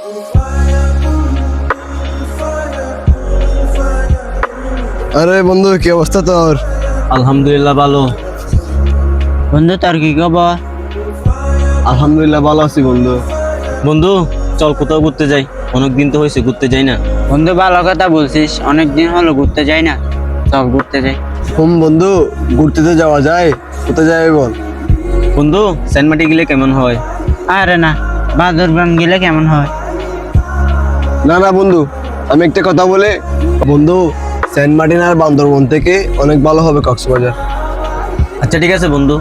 আরে বন্ধু, কি অবস্থা তোর? আলহামদুলিল্লাহ ভালো। বন্ধু তোর কি খবর? আলহামদুলিল্লাহ ভালো আছি বন্ধু। বন্ধু চল কোথাও ঘুরতে যাই, অনেকদিন তো হয়েছে ঘুরতে যাই না। বন্ধু ভালো কথা বলছিস, অনেকদিন হলো ঘুরতে যাই না, চল ঘুরতে যাই। বন্ধু, ঘুরতে তো যাওয়া যায়, কোথায় যাবে বল? বন্ধু সেন্টমার্টি গেলে কেমন হয়? আরে না, বাদরবান গেলে কেমন হয়? না না বন্ধু, আমি একটা কথা বলে, বন্ধু সেন্ট মার্টিন আর বান্দরবন থেকে অনেক ভালো হবে কক্সবাজার। আচ্ছা ঠিক আছে বন্ধু,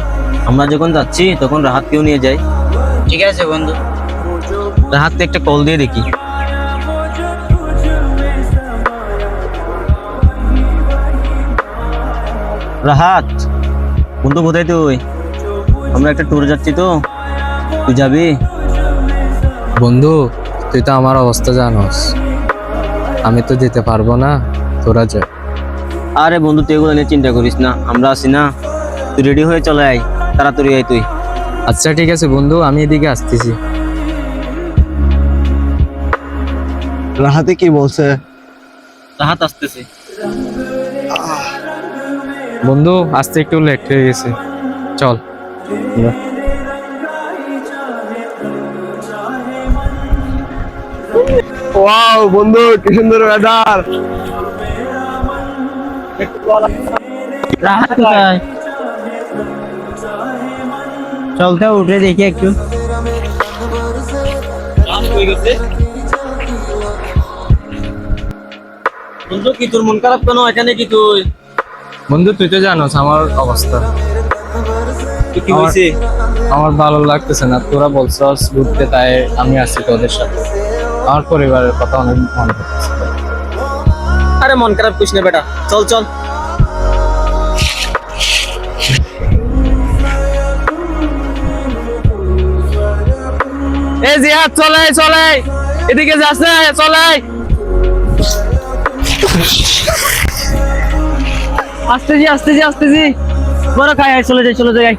আমরা যখন যাচ্ছি তখন রাহাতকেও নিয়ে যাই। ঠিক আছে বন্ধু। রাহাতকে একটা কল দিয়ে দেখি। রাহাত বন্ধু, কোথায় তুই? আমরা একটা ট্যুরে যাচ্ছি তো, তুই যাবি? বন্ধু, তুই তো আমার অবস্থা জানোস, আমি তো যেতে পারবো না, তোরা যা। আরে বন্ধু তুই এগুলো নিয়ে চিন্তা করিস না, আমরা আছি না। তুই রেডি হয়ে চলে আয়, তাড়াতাড়ি আয় তুই। আচ্ছা ঠিক আছে বন্ধু, আমি এদিকে আসতেছি। রাহাতে কি বলছে? রাহাত আসতেছে। বন্ধু আসতে একটু লেট হয়ে গেছে, চল। ওয়াও বন্ধু, কি সুন্দর ওয়েদার। রাহাত কোথায়? চলতে উঠে দেখি একটু। বন্ধু কি তোর মন খারাপ কেন? এখানে কি তুই? বন্ধু তুই তো জানোস আমার অবস্থা, কি হয়েছে? আমার ভালো লাগতেছে না, তোরা বলছস ঘুরতে, তাই আমি আসছি তোদের সাথে। আমার পরিবারের কথা অনেক মনে করতেছে। আরে মন খারাপ করিস না বেটা, চল চল। এই জিহাদ চলে চলে, এদিকে যাস না, চলে। আসতেছি আসতেছি আসতেছি, বড় খাই চলে যাই চলে যাই।